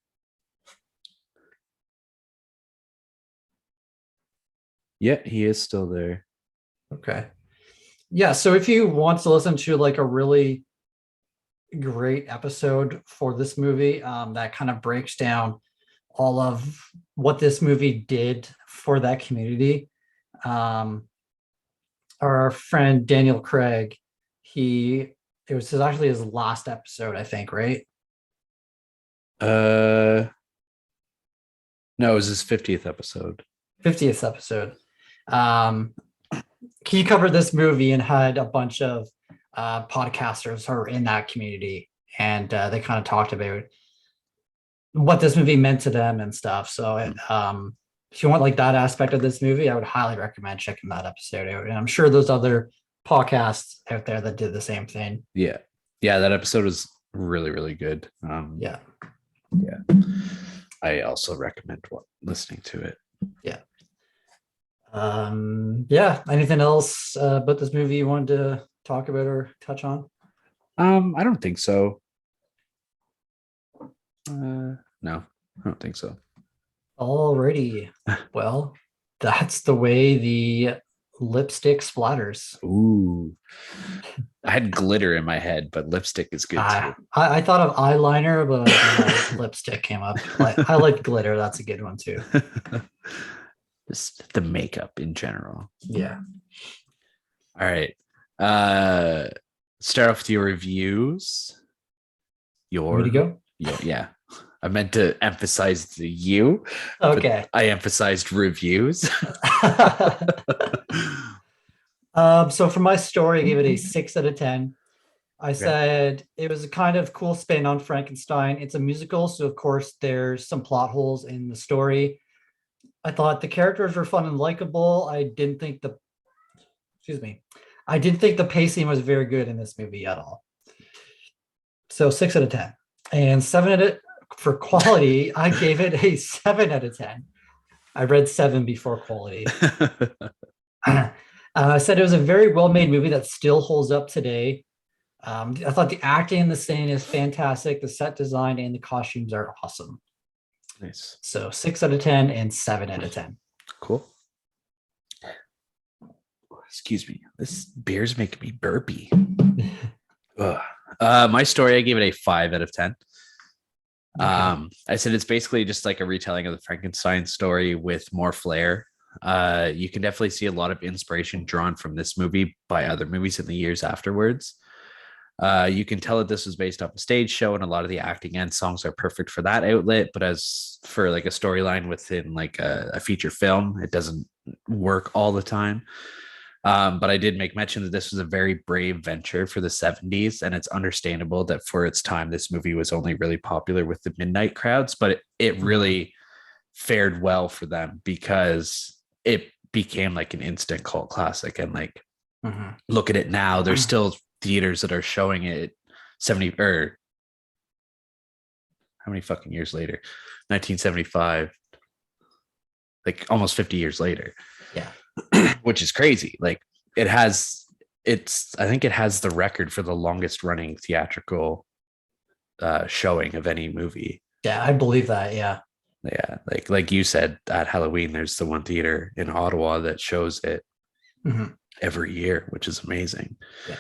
Yeah, he is still there. Okay. Yeah, so if you want to listen to like a really great episode for this movie that kind of breaks down all of what this movie did for that community, our friend Daniel Craig, it was actually his last episode, I think, right? No, it was his 50th episode. 50th episode. He covered this movie and had a bunch of podcasters who are in that community, and they kind of talked about what this movie meant to them and stuff. So if you want like that aspect of this movie, I would highly recommend checking that episode out. And I'm sure there's other podcasts out there that did the same thing. Yeah, that episode was really, really good. Yeah. I also recommend listening to it. Yeah. Yeah. Anything else about this movie you wanted to talk about or touch on? I don't think so. No, I don't think so. Alrighty. Well, that's the way the lipstick splatters. Ooh, I had glitter in my head, but lipstick is good too. I thought of eyeliner, but then lipstick came up. I like glitter. That's a good one too. Just the makeup in general. Yeah. All right. Start off with your reviews. Ready to go? Yeah. I meant to emphasize the you. Okay. I emphasized reviews. So for my story, I gave it a 6 out of 10. I said it was a kind of cool spin on Frankenstein. It's a musical, so of course there's some plot holes in the story. I thought the characters were fun and likable. I didn't think the pacing was very good in this movie at all. So 6 out of 10. And 7 out of for quality, I gave it a 7 out of 10. I read 7 before quality. I said it was a very well-made movie that still holds up today. I thought the acting in the scene is fantastic. The set design and the costumes are awesome. Nice. So 6 out of 10 and 7 out of 10. Cool. Excuse me. This beer's making me burpy. My story, I gave it a 5 out of 10. Okay. I said it's basically just like a retelling of the Frankenstein story with more flair. You can definitely see a lot of inspiration drawn from this movie by other movies in the years afterwards. You can tell that this was based off a stage show, and a lot of the acting and songs are perfect for that outlet. But as for like a storyline within like a feature film, it doesn't work all the time. But I did make mention that this was a very brave venture for the 70s, and it's understandable that for its time, this movie was only really popular with the midnight crowds, but it really fared well for them because it became like an instant cult classic. And like, look at it now, there's still theaters that are showing it 70 or how many fucking years later? 1975, like almost 50 years later. Yeah. Which is crazy. Like I think it has the record for the longest running theatrical showing of any movie. Yeah, I believe that. Yeah. Yeah. Like you said, at Halloween, there's the one theater in Ottawa that shows it every year, which is amazing. Yeah.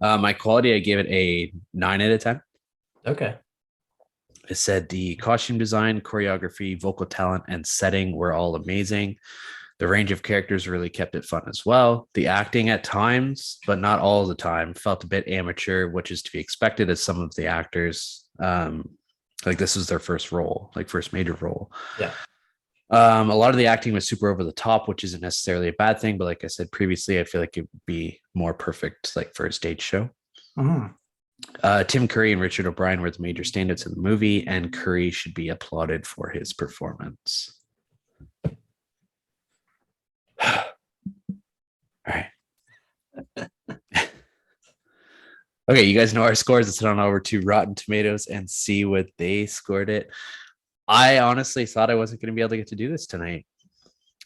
My quality, I gave it a 9 out of 10. Okay. It said the costume design, choreography, vocal talent, and setting were all amazing. The range of characters really kept it fun as well. The acting at times, but not all the time, felt a bit amateur, which is to be expected as some of the actors, like this was their first major role. Yeah. A lot of the acting was super over the top, which isn't necessarily a bad thing. But like I said previously, I feel like it would be more perfect like for a stage show. Tim Curry and Richard O'Brien were the major stand-outs in the movie, and Curry should be applauded for his performance. All right. Okay, you guys know our scores. Let's head on over to Rotten Tomatoes and see what they scored it. I honestly thought I wasn't going to be able to get to do this tonight.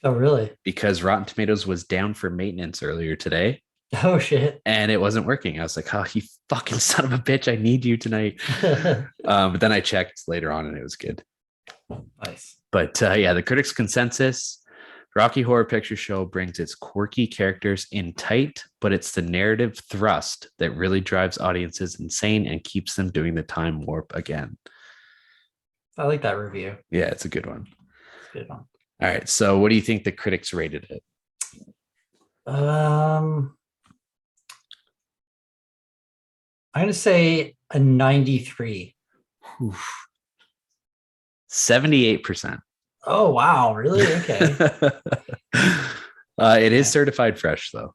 Oh, really? Because Rotten Tomatoes was down for maintenance earlier today. Oh, shit. And it wasn't working. I was like, oh, you fucking son of a bitch. I need you tonight. But then I checked later on and it was good. Nice. But yeah, the critics' consensus, Rocky Horror Picture Show brings its quirky characters in tight, but it's the narrative thrust that really drives audiences insane and keeps them doing the time warp again. I like that review. Yeah, it's a good one. It's a good one. All right. So what do you think the critics rated it? I'm going to say a 93. Oof. 78%. Oh, wow. Really? Okay. It is certified fresh, though.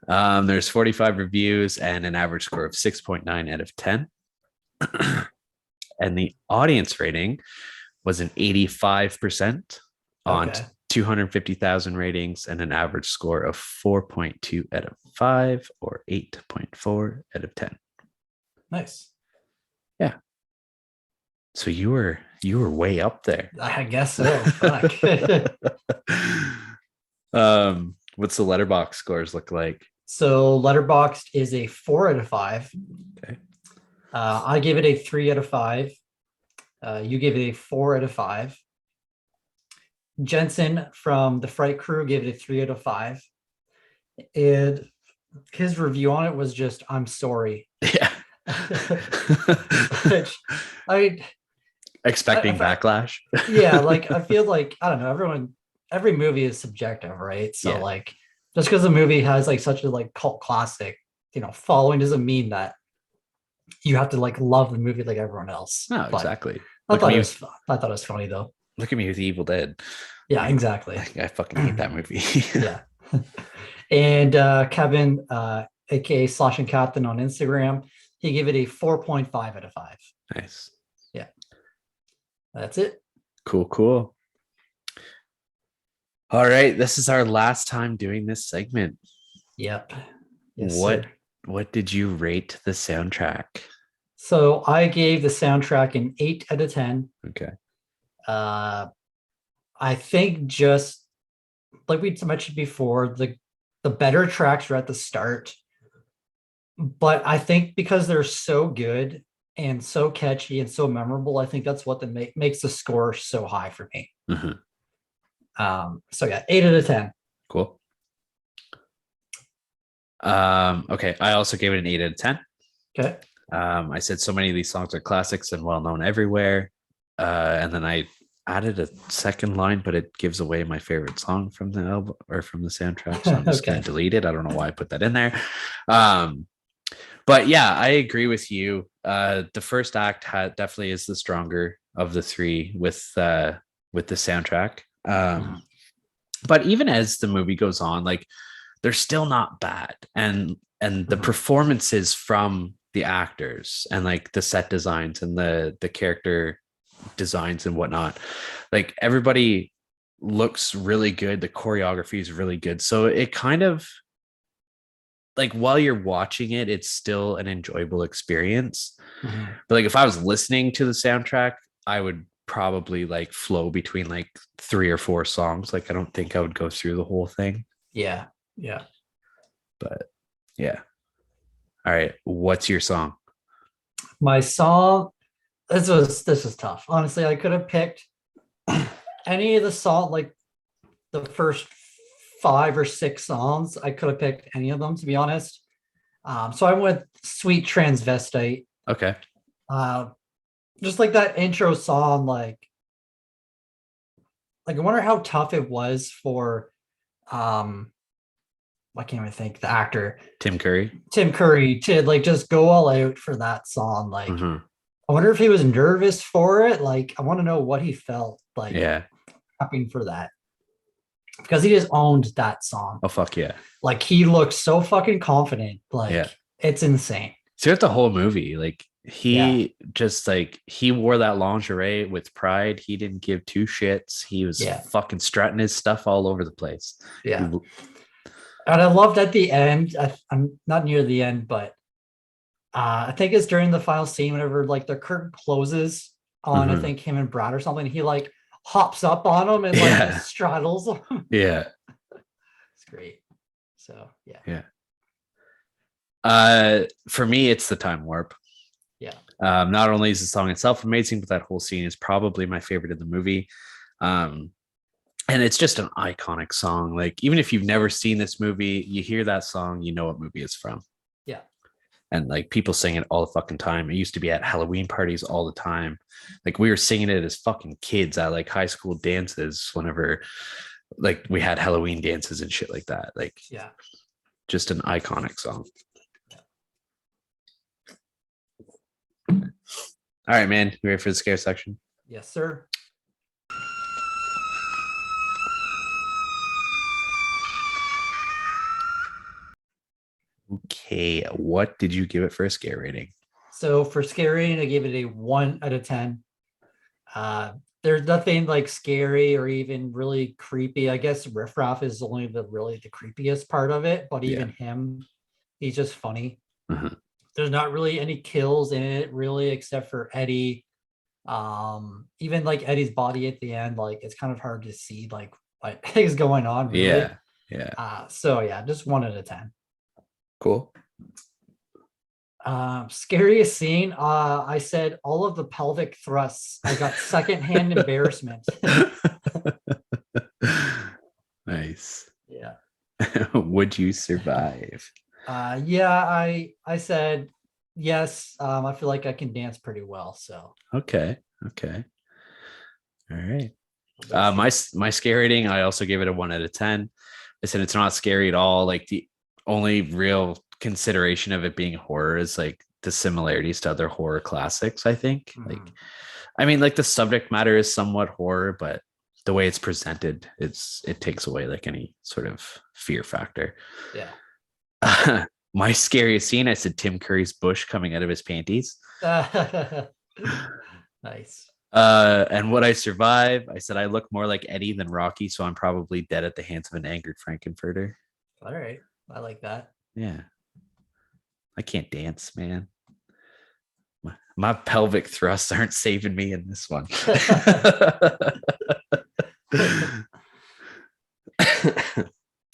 There's 45 reviews and an average score of 6.9 out of 10. And the audience rating was an 85% on 250,000 ratings and an average score of 4.2 out of 5 or 8.4 out of 10. Nice. Yeah. So you were way up there. I guess so. Fuck. What's the letterbox scores look like? So Letterboxd is a 4 out of 5. Okay. I give it a 3 out of 5. You give it a 4 out of 5. Jensen from the Fright Crew gave it a 3 out of 5. And his review on it was just, I'm sorry. Yeah. Which I Expecting backlash. Yeah, like I feel like, I don't know, every movie is subjective, right? So Yeah. like just because a movie has like such a like cult classic, following doesn't mean that you have to like love the movie like everyone else. No, But exactly. I thought it was funny though. Look at me with Evil Dead. Yeah, exactly. I fucking hate that movie. Yeah. And Kevin, aka Slashing Captain on Instagram, he gave it a 4.5 out of 5. Nice. Yeah. That's it. Cool. All right. This is our last time doing this segment. Yep. Yes, what sir. what did you rate the soundtrack? So I gave the soundtrack an 8 out of 10. Okay. I think, just like we mentioned before, the better tracks are at the start. But I think because they're so good and so catchy and so memorable, I think that's what makes the score so high for me. Mm-hmm. So yeah, 8 out of 10. Cool. Okay. I also gave it an 8 out of 10. Okay. I said so many of these songs are classics and well known everywhere. And then I added a second line, but it gives away my favorite song from the album or from the soundtrack. So I'm just Okay. going to delete it. I don't know why I put that in there. But yeah, I agree with you. The first act definitely is the stronger of the three with the soundtrack. But even as the movie goes on, like they're still not bad. And the performances from the actors and like the set designs and the character designs and whatnot, like everybody looks really good. The choreography is really good. So it kind of like while you're watching it, it's still an enjoyable experience. But like if I was listening to the soundtrack, I would probably like flow between like 3 or 4 songs. Like I don't think I would go through the whole thing. Yeah. But yeah. All right. What's your song? My song, this was tough. Honestly, I could have picked any of the song, like the first 5 or 6 songs. I could have picked any of them, to be honest. So I went Sweet Transvestite. Okay. Just like that intro song, like I wonder how tough it was for I can't even think, the actor Tim Curry to like just go all out for that song. Like I wonder if he was nervous for it. Like I want to know what he felt like prepping for that, because he just owned that song. Oh fuck yeah. Like he looked so fucking confident. Like it's insane. Throughout the whole movie, like he just like he wore that lingerie with pride. He didn't give 2 shits. He was fucking strutting his stuff all over the place. And I loved at the end, I'm not near the end, but I think it's during the final scene, whenever like the curtain closes on I think him and Brad or something, he like hops up on him and like straddles him. Yeah. It's great. So yeah. For me, it's the time warp. Yeah. Not only is the song itself amazing, but that whole scene is probably my favorite in the movie. And it's just an iconic song. Like even if you've never seen this movie, you hear that song, you know what movie it's from. Yeah. And like people sing it all the fucking time. It used to be at Halloween parties all the time. Like we were singing it as fucking kids at like high school dances whenever like we had Halloween dances and shit like that. Like just an iconic song. All right, man. You ready for the scare section? Yes, sir. Okay, what did you give it for a scare rating? So for scare rating, I gave it a 1 out of 10. There's nothing like scary or even really creepy. I guess Riff Raff is only the creepiest part of it, but even him, he's just funny. There's not really any kills in it, really, except for Eddie. Even like Eddie's body at the end, like it's kind of hard to see like what is going on really. Yeah. So yeah, just 1 out of 10. Cool. Scariest scene. I said all of the pelvic thrusts. I got secondhand embarrassment. Nice. Yeah. Would you survive? Yeah, I said yes. I feel like I can dance pretty well. So Okay. All right. My scary rating, I also gave it a 1 out of 10. I said it's not scary at all. Like the only real consideration of it being horror is like the similarities to other horror classics, I think. Like, I mean, like the subject matter is somewhat horror, but the way it's presented, it takes away like any sort of fear factor. Yeah. My scariest scene, I said Tim Curry's bush coming out of his panties. Nice. And would I survive? I said I look more like Eddie than Rocky, so I'm probably dead at the hands of an angered Frankenfurter. All right. I like that. Yeah. I can't dance, man. My pelvic thrusts aren't saving me in this one.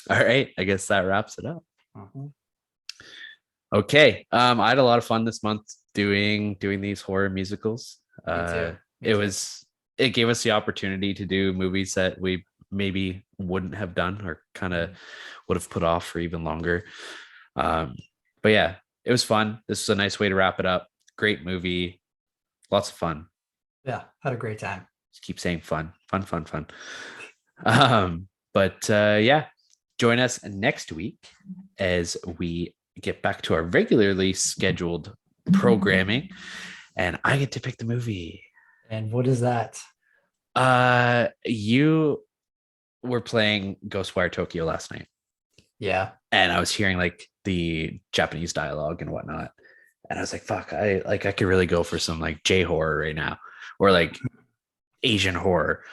All right. I guess that wraps it up. Okay. I had a lot of fun this month doing these horror musicals. It gave us the opportunity to do movies that we maybe wouldn't have done or kind of would have put off for even longer. But yeah, it was fun. This is a nice way to wrap it up. Great movie. Lots of fun. Yeah, had a great time. Just keep saying fun. But yeah, join us next week as we get back to our regularly scheduled programming, and I get to pick the movie. And what is that? You were playing Ghostwire Tokyo last night. Yeah. And I was hearing like the Japanese dialogue and whatnot. And I was like, fuck, I could really go for some like J horror right now, or like Asian horror.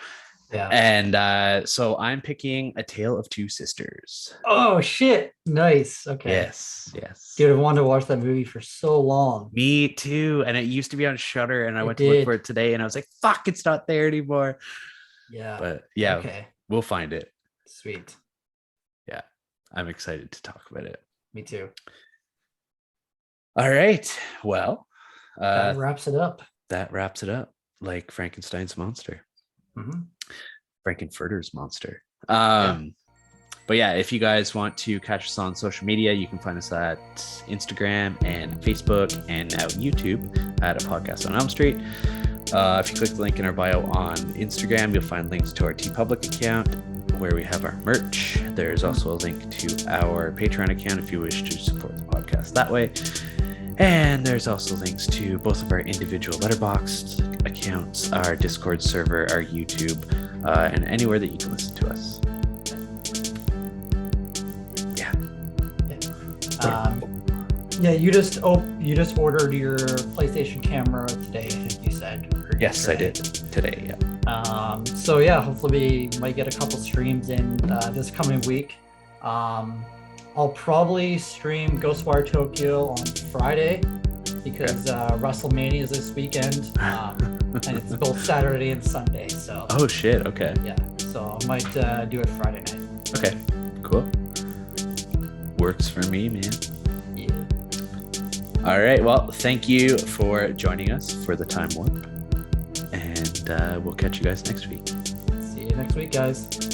Yeah. And so I'm picking A Tale of Two Sisters. Oh shit. Nice. Okay. Yes. Dude, I've wanted to watch that movie for so long. Me too. And it used to be on Shudder, and I went to look for it today, and I was like, fuck, it's not there anymore. Yeah. But yeah, okay. We'll find it. Sweet. Yeah. I'm excited to talk about it. Me too. All right. Well, that wraps it up. That wraps it up, like Frankenstein's monster. Frankenfurter's monster. But yeah, if you guys want to catch us on social media, you can find us at Instagram and Facebook and now YouTube at A Podcast on Elm Street. If you click the link in our bio on Instagram, you'll find links to our TeePublic account where we have our merch. There's also a link to our Patreon account if you wish to support the podcast that way. And there's also links to both of our individual Letterboxd accounts, our Discord server, our YouTube, and anywhere that you can listen to us. Yeah, you just ordered your PlayStation camera today, I think you said. Yes, I did today. Yeah. So yeah, hopefully we might get a couple streams in this coming week. I'll probably stream Ghostwire Tokyo on Friday because WrestleMania is this weekend, and it's both Saturday and Sunday. So. Oh shit! Okay. Yeah, so I might do it Friday night. Okay. Cool. Works for me, man. Yeah. All right. Well, thank you for joining us for the Time Warp, and we'll catch you guys next week. See you next week, guys.